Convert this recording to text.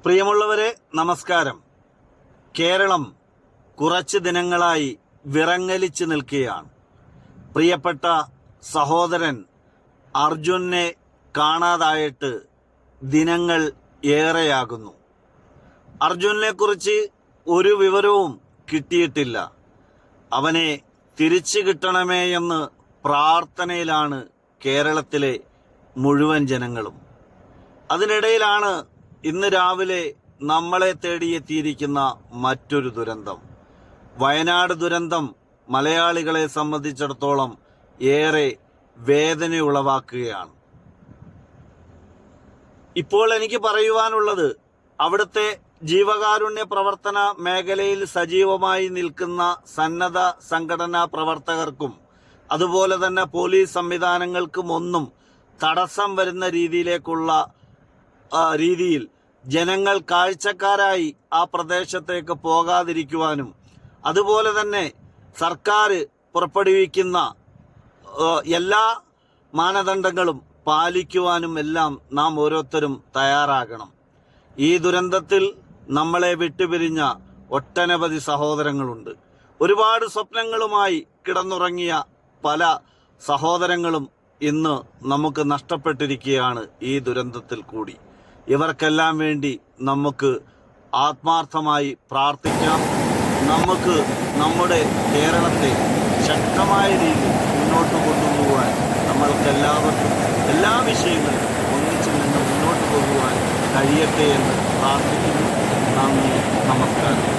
പ്രിയമുള്ളവരെ, നമസ്കാരം. കേരളം കുറച്ച് ദിനങ്ങളായി വിറങ്ങലിച്ച് നിൽക്കുകയാണ്. പ്രിയപ്പെട്ട സഹോദരൻ അർജുനെ കാണാതായിട്ട് ദിനങ്ങൾ ഏറെയാകുന്നു. അർജുനെ ഒരു വിവരവും കിട്ടിയിട്ടില്ല. അവനെ തിരിച്ചു കിട്ടണമേ എന്ന് പ്രാർത്ഥനയിലാണ് കേരളത്തിലെ മുഴുവൻ ജനങ്ങളും. അതിനിടയിലാണ് ഇന്ന് രാവിലെ നമ്മളെ തേടിയെത്തിയിരിക്കുന്ന മറ്റൊരു ദുരന്തം. വയനാട് ദുരന്തം മലയാളികളെ സംബന്ധിച്ചിടത്തോളം ഏറെ വേദനയുളവാക്കുകയാണ്. ഇപ്പോൾ എനിക്ക് പറയുവാനുള്ളത്, അവിടുത്തെ ജീവകാരുണ്യ പ്രവർത്തന മേഖലയിൽ സജീവമായി നിൽക്കുന്ന സന്നദ്ധ സംഘടനാ പ്രവർത്തകർക്കും അതുപോലെ തന്നെ പോലീസ് സംവിധാനങ്ങൾക്കും ഒന്നും തടസ്സം വരുന്ന രീതിയിൽ ജനങ്ങൾ കാഴ്ചക്കാരായി ആ പ്രദേശത്തേക്ക് പോകാതിരിക്കുവാനും അതുപോലെ തന്നെ സർക്കാർ പുറപ്പെടുവിക്കുന്ന എല്ലാ മാനദണ്ഡങ്ങളും പാലിക്കുവാനും എല്ലാം നാം ഓരോരുത്തരും തയ്യാറാകണം. ഈ ദുരന്തത്തിൽ നമ്മളെ വിട്ടുപിരിഞ്ഞ ഒട്ടനവധി സഹോദരങ്ങളുണ്ട്. ഒരുപാട് സ്വപ്നങ്ങളുമായി കിടന്നുറങ്ങിയ പല സഹോദരങ്ങളും ഇന്ന് നമുക്ക് നഷ്ടപ്പെട്ടിരിക്കുകയാണ് ഈ ദുരന്തത്തിൽ കൂടി. ഇവർക്കെല്ലാം വേണ്ടി നമുക്ക് ആത്മാർത്ഥമായി പ്രാർത്ഥിക്കാം. നമുക്ക് നമ്മുടെ കേരളത്തെ ശക്തമായ രീതിയിൽ മുന്നോട്ട് കൊണ്ടുപോകാൻ നമ്മൾക്കെല്ലാവർക്കും എല്ലാ വിഷയങ്ങളും ഒന്നിച്ചു നിന്ന് മുന്നോട്ട് പോകുവാൻ കഴിയട്ടെ എന്ന് പ്രാർത്ഥിക്കുന്നു. നന്ദി, നമസ്കാരം.